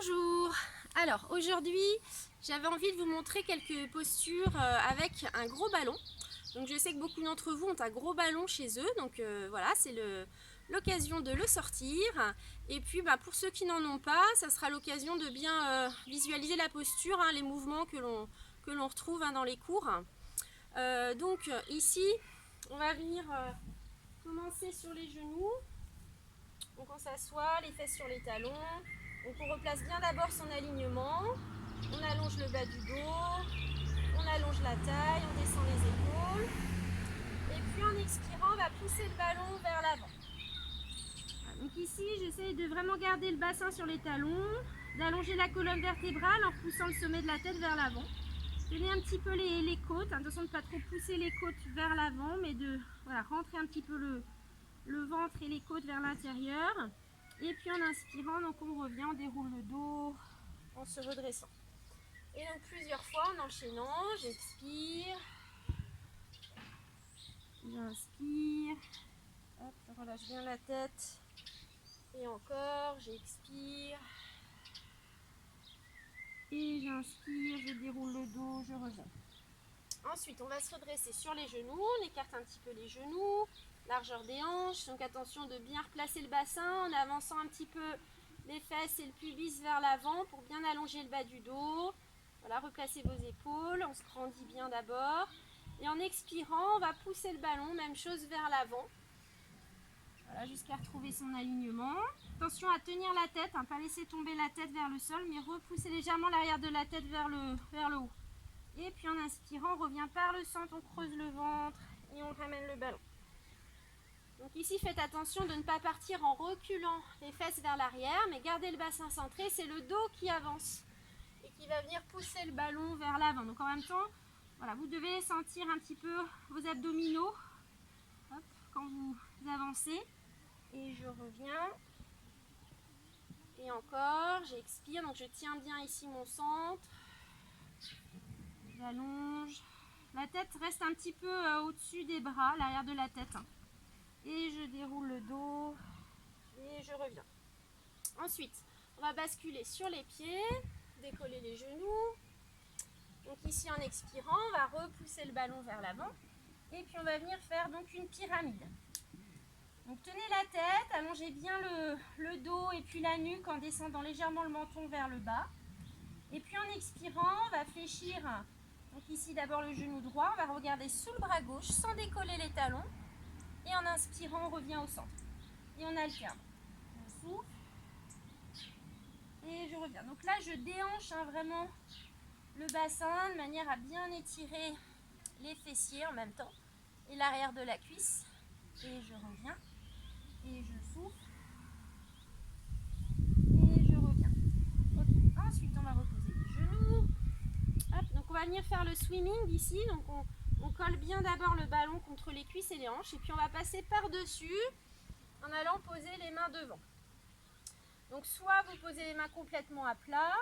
Bonjour. Alors aujourd'hui j'avais envie de vous montrer quelques postures avec un gros ballon. Donc je sais que beaucoup d'entre vous ont un gros ballon chez eux, donc voilà, c'est l'occasion de le sortir. Et puis pour ceux qui n'en ont pas, ça sera l'occasion de bien visualiser la posture, les mouvements que l'on retrouve dans les cours. Donc ici on va venir commencer sur les genoux. Donc on s'assoit, les fesses sur les talons. Donc on replace bien d'abord son alignement. On allonge le bas du dos. On allonge la taille, on descend les épaules. Et puis en expirant, on va pousser le ballon vers l'avant. Donc ici, j'essaie de vraiment garder le bassin sur les talons, d'allonger la colonne vertébrale en poussant le sommet de la tête vers l'avant. Tenez un petit peu les côtes, attention de ne pas trop pousser les côtes vers l'avant, mais de rentrer un petit peu le ventre et les côtes vers l'intérieur. Et puis en inspirant, donc on revient, on déroule le dos en se redressant. Et donc plusieurs fois en enchaînant, j'expire, j'inspire, hop, je relâche bien la tête. Et encore, j'expire. Et j'inspire, je déroule le dos, je reviens. Ensuite, on va se redresser sur les genoux, on écarte un petit peu les genoux, largeur des hanches, donc attention de bien replacer le bassin en avançant un petit peu les fesses et le pubis vers l'avant pour bien allonger le bas du dos. Voilà, replacez vos épaules, on se grandit bien d'abord. Et en expirant, on va pousser le ballon, même chose vers l'avant. Voilà, jusqu'à retrouver son alignement. Attention à tenir la tête, pas laisser tomber la tête vers le sol, mais repousser légèrement l'arrière de la tête vers le haut. Et puis en inspirant, on revient par le centre, on creuse le ventre et on ramène le ballon. Donc ici, faites attention de ne pas partir en reculant les fesses vers l'arrière, mais gardez le bassin centré, c'est le dos qui avance et qui va venir pousser le ballon vers l'avant. Donc en même temps, voilà, vous devez sentir un petit peu vos abdominaux quand vous avancez. Et je reviens. Et encore, j'expire, donc je tiens bien ici mon centre. J'allonge. La tête reste un petit peu au-dessus des bras, l'arrière de la tête. Et je déroule le dos et je reviens. Ensuite, on va basculer sur les pieds, décoller les genoux. Donc ici, en expirant, on va repousser le ballon vers l'avant. Et puis on va venir faire donc une pyramide. Donc tenez la tête, allongez bien le dos et puis la nuque en descendant légèrement le menton vers le bas. Et puis en expirant, on va fléchir. Donc ici d'abord le genou droit, on va regarder sous le bras gauche sans décoller les talons. Et en inspirant, on revient au centre. Et on alterne. On souffle. Et je reviens. Donc là, je déhanche vraiment le bassin de manière à bien étirer les fessiers en même temps. Et l'arrière de la cuisse. Et je reviens. Et je souffle. Et je reviens. Ok. Ensuite, on va reposer les genoux. Hop. Donc on va venir faire le swimming ici. Donc on colle bien d'abord le ballon contre les cuisses et les hanches. Et puis on va passer par-dessus en allant poser les mains devant. Donc soit vous posez les mains complètement à plat,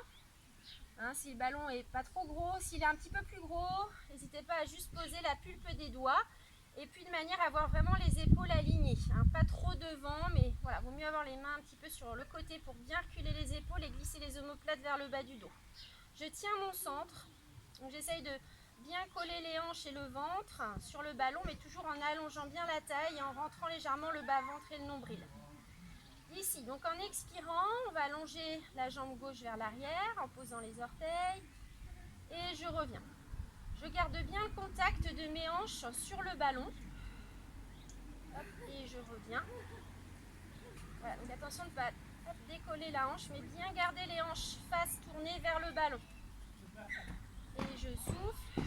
si le ballon est pas trop gros. S'il est un petit peu plus gros, n'hésitez pas à juste poser la pulpe des doigts. Et puis de manière à avoir vraiment les épaules alignées, pas trop devant, mais voilà, vaut mieux avoir les mains un petit peu sur le côté pour bien reculer les épaules et glisser les omoplates vers le bas du dos. Je tiens mon centre, donc j'essaye de bien coller les hanches et le ventre sur le ballon, mais toujours en allongeant bien la taille et en rentrant légèrement le bas-ventre et le nombril. Ici, donc en expirant, on va allonger la jambe gauche vers l'arrière en posant les orteils et je reviens. Je garde bien le contact de mes hanches sur le ballon. Hop, et je reviens. Voilà, donc attention de ne pas décoller la hanche, mais bien garder les hanches face tournées vers le ballon. Et je souffle.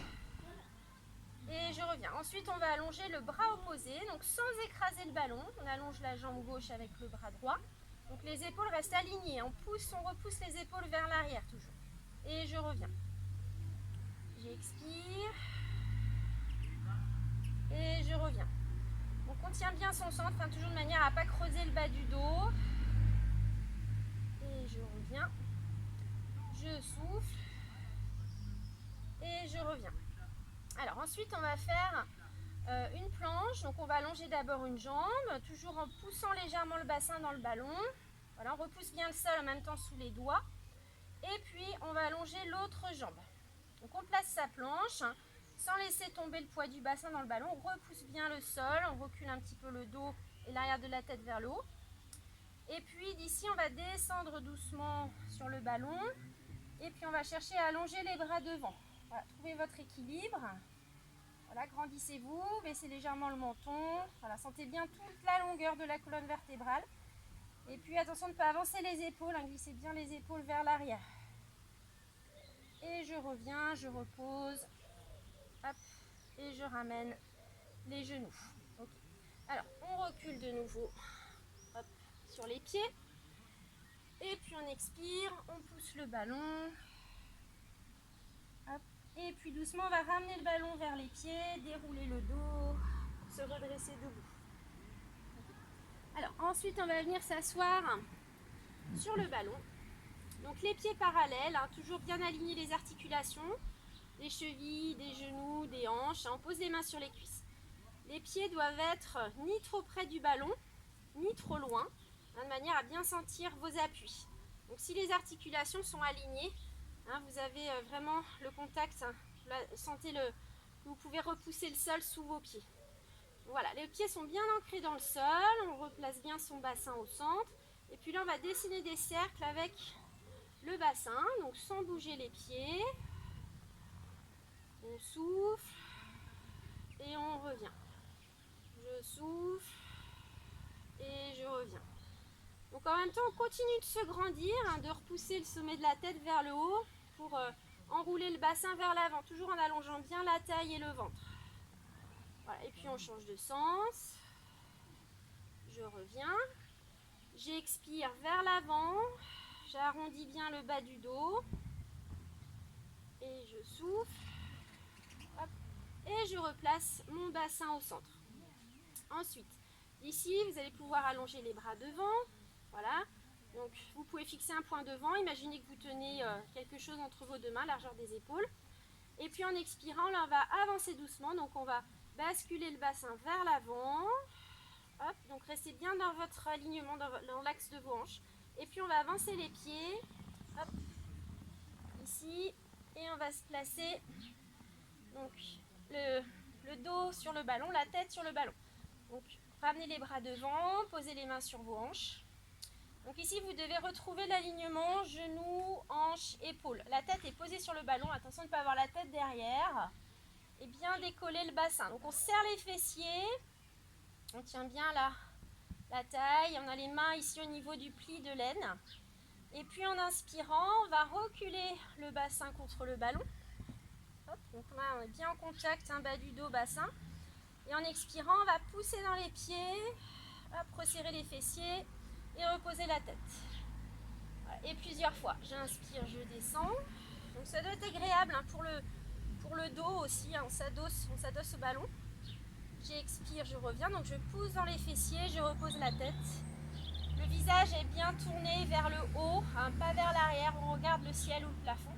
Et je reviens. Ensuite, on va allonger le bras opposé, donc sans écraser le ballon. On allonge la jambe gauche avec le bras droit. Donc les épaules restent alignées. On repousse les épaules vers l'arrière toujours. Et je reviens. J'expire. Et je reviens. Donc on tient bien son centre, toujours de manière à ne pas creuser le bas du dos. Et je reviens. Je souffle. Et je reviens. Alors ensuite, on va faire une planche. Donc on va allonger d'abord une jambe, toujours en poussant légèrement le bassin dans le ballon. Voilà, on repousse bien le sol en même temps sous les doigts. Et puis on va allonger l'autre jambe. Donc on place sa planche, hein, sans laisser tomber le poids du bassin dans le ballon. On repousse bien le sol, on recule un petit peu le dos et l'arrière de la tête vers le haut. Et puis d'ici on va descendre doucement sur le ballon. Et puis on va chercher à allonger les bras devant. Voilà, trouvez votre équilibre. Voilà, grandissez-vous, baissez légèrement le menton. Voilà, sentez bien toute la longueur de la colonne vertébrale. Et puis attention de ne pas avancer les épaules, hein, glissez bien les épaules vers l'arrière. Et je reviens, je repose. Hop, et je ramène les genoux. Okay. Alors, on recule de nouveau, hop, sur les pieds. Et puis on expire, on pousse le ballon. Hop. Et puis doucement, on va ramener le ballon vers les pieds, dérouler le dos, se redresser debout. Alors ensuite, on va venir s'asseoir sur le ballon. Donc les pieds parallèles, hein, toujours bien aligner les articulations, des chevilles, des genoux, des hanches. On pose les mains sur les cuisses. Les pieds doivent être ni trop près du ballon, ni trop loin, hein, de manière à bien sentir vos appuis. Donc si les articulations sont alignées, hein, vous avez vraiment le contact, hein, vous pouvez repousser le sol sous vos pieds. Voilà, les pieds sont bien ancrés dans le sol, on replace bien son bassin au centre. Et puis là, on va dessiner des cercles avec le bassin, donc sans bouger les pieds. On souffle et on revient. Je souffle et je reviens. Donc en même temps, on continue de se grandir, hein, de repousser le sommet de la tête vers le haut pour enrouler le bassin vers l'avant, toujours en allongeant bien la taille et le ventre. Voilà, et puis on change de sens. Je reviens. J'expire vers l'avant. J'arrondis bien le bas du dos. Et je souffle. Hop, et je replace mon bassin au centre. Ensuite, ici, vous allez pouvoir allonger les bras devant. Voilà. Donc, vous pouvez fixer un point devant. Imaginez que vous tenez quelque chose entre vos deux mains, largeur des épaules. Et puis, en expirant, là, on va avancer doucement. Donc, on va basculer le bassin vers l'avant. Hop, donc restez bien dans votre alignement, dans l'axe de vos hanches. Et puis, on va avancer les pieds. Hop, ici. Et on va se placer. Donc, le dos sur le ballon, la tête sur le ballon. Donc, ramenez les bras devant, posez les mains sur vos hanches. Donc ici, vous devez retrouver l'alignement genoux, hanches, épaules. La tête est posée sur le ballon. Attention de ne pas avoir la tête derrière. Et bien décoller le bassin. Donc, on serre les fessiers. On tient bien la taille. On a les mains ici au niveau du pli de l'aine. Et puis, en inspirant, on va reculer le bassin contre le ballon. Hop, donc là, on est bien en contact, hein, bas du dos, bassin. Et en expirant, on va pousser dans les pieds, hop, resserrer les fessiers et reposer la tête. Voilà. Et plusieurs fois. J'inspire, je descends. Donc ça doit être agréable, hein, pour le dos aussi, hein, on s'adosse au ballon. J'expire, je reviens. Donc je pousse dans les fessiers, je repose la tête. Le visage est bien tourné vers le haut, hein, pas vers l'arrière. On regarde le ciel ou le plafond.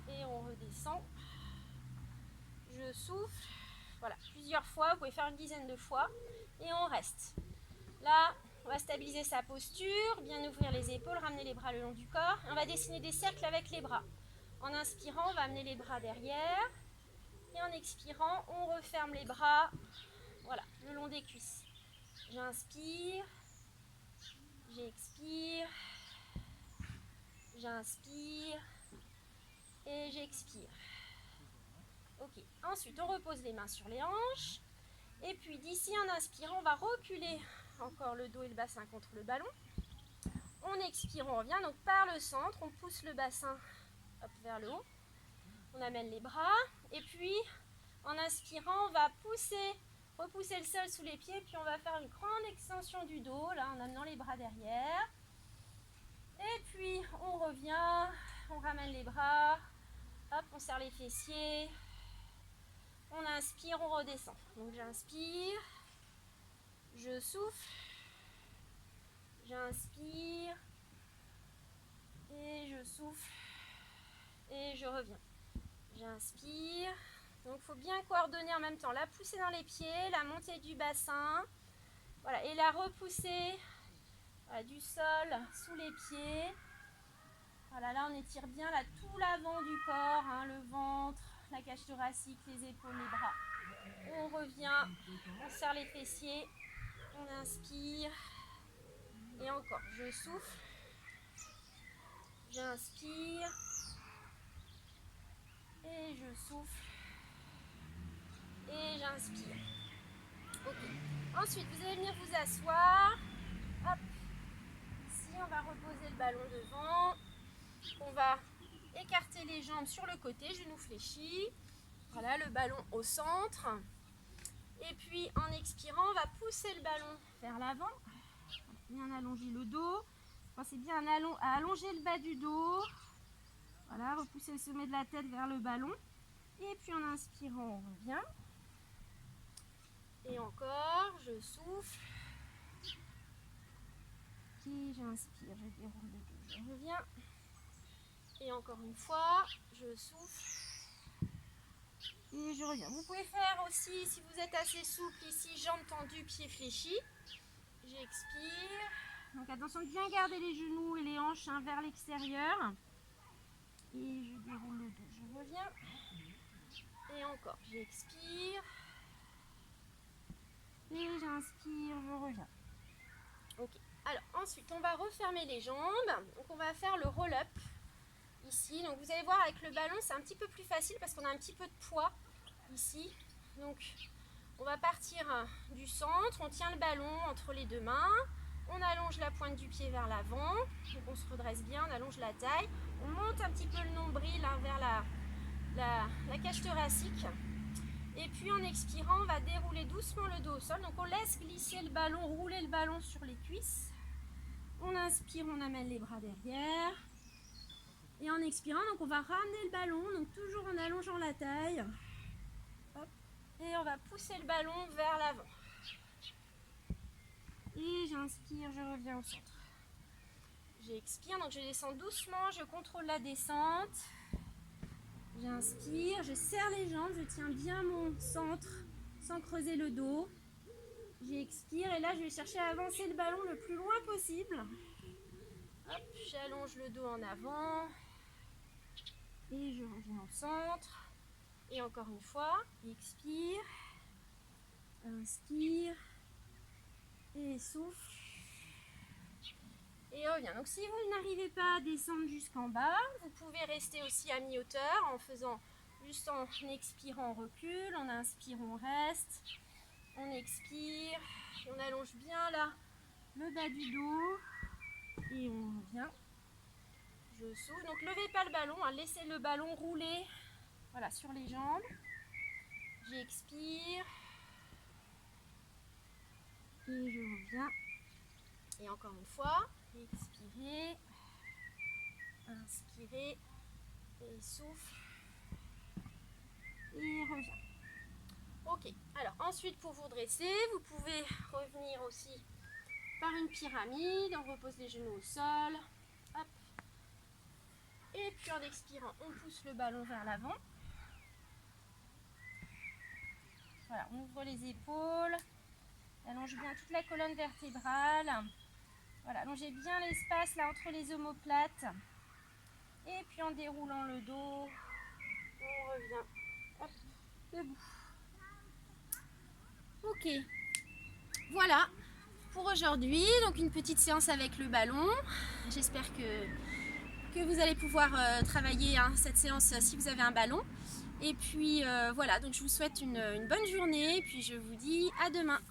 Et on redescend. Je souffle. Voilà, plusieurs fois, vous pouvez faire une dizaine de fois et on reste. Là, on va stabiliser sa posture, bien ouvrir les épaules, ramener les bras le long du corps. On va dessiner des cercles avec les bras. En inspirant, on va amener les bras derrière et en expirant, on referme les bras, voilà, le long des cuisses. J'inspire, j'expire, j'inspire et j'expire. Ok, ensuite on repose les mains sur les hanches. Et puis d'ici, en inspirant, on va reculer encore le dos et le bassin contre le ballon. On expire, on revient donc par le centre, on pousse le bassin, hop, vers le haut. On amène les bras et puis en inspirant, on va repousser le sol sous les pieds. Puis on va faire une grande extension du dos, là, en amenant les bras derrière. Et puis on revient, on ramène les bras, hop, on serre les fessiers. On inspire, on redescend. Donc j'inspire, je souffle, j'inspire et je souffle et je reviens. J'inspire. Donc il faut bien coordonner en même temps la poussée dans les pieds, la montée du bassin, voilà, et la repoussée, voilà, du sol sous les pieds. Voilà, là Voilà, on étire bien là tout l'avant du corps, hein, le ventre, la cage thoracique, les épaules, les bras. On revient, on serre les fessiers, on inspire. Et encore, je souffle, j'inspire et je souffle et j'inspire. Ok. Ensuite, vous allez venir vous asseoir. Hop. Ici, on va reposer le ballon devant. On va écarter les jambes sur le côté, genoux fléchis. Voilà, le ballon au centre. Et puis, en expirant, on va pousser le ballon vers l'avant. Bien allonger le dos. Pensez bien à allonger le bas du dos. Voilà, repousser le sommet de la tête vers le ballon. Et puis en inspirant, on revient. Et encore, je souffle. Et j'inspire, je déroule le dos, je reviens. Et encore une fois, je souffle. Et je reviens. Vous pouvez faire aussi, si vous êtes assez souple ici, jambes tendues, pieds fléchis. J'expire. Donc attention de bien garder les genoux et les hanches vers l'extérieur. Et je déroule le dos, je reviens. Et encore, j'expire. Et j'inspire, je reviens. Ok. Alors ensuite, on va refermer les jambes. Donc on va faire le roll-up ici. Donc vous allez voir avec le ballon, c'est un petit peu plus facile parce qu'on a un petit peu de poids ici. Donc on va partir du centre. On tient le ballon entre les deux mains. On allonge la pointe du pied vers l'avant. Donc on se redresse bien, on allonge la taille. On monte un petit peu le nombril vers la cage thoracique. Et puis en expirant, on va dérouler doucement le dos au sol. Donc on laisse glisser le ballon, rouler le ballon sur les cuisses. On inspire, on amène les bras derrière. Et en expirant, donc on va ramener le ballon, donc toujours en allongeant la taille. Hop. Et on va pousser le ballon vers l'avant. Et j'inspire, je reviens au centre. J'expire, donc je descends doucement, je contrôle la descente. J'inspire, je serre les jambes, je tiens bien mon centre sans creuser le dos. J'expire et là je vais chercher à avancer le ballon le plus loin possible. Hop, j'allonge le dos en avant. Et je reviens au centre. Et encore une fois, expire, inspire et souffle. Et revient. Donc si vous n'arrivez pas à descendre jusqu'en bas, vous pouvez rester aussi à mi-hauteur en faisant juste en expirant, on recule, on inspire, on reste, on expire, on allonge bien là le bas du dos et on revient. Je souffle. Donc levez pas le ballon, hein, laissez le ballon rouler, voilà, sur les jambes. J'expire et je reviens. Et encore une fois. Expirez, inspirez et souffle et revient. Ok, alors ensuite pour vous dresser, vous pouvez revenir aussi par une pyramide. On repose les genoux au sol. Hop. Et puis en expirant, on pousse le ballon vers l'avant. Voilà, on ouvre les épaules, allonge bien toute la colonne vertébrale. Voilà, allongez bien l'espace là entre les omoplates. Et puis en déroulant le dos, on revient. Hop, debout. Ok. Voilà pour aujourd'hui. Donc une petite séance avec le ballon. J'espère que vous allez pouvoir travailler cette séance si vous avez un ballon. Et puis voilà, donc je vous souhaite une bonne journée. Et puis je vous dis à demain.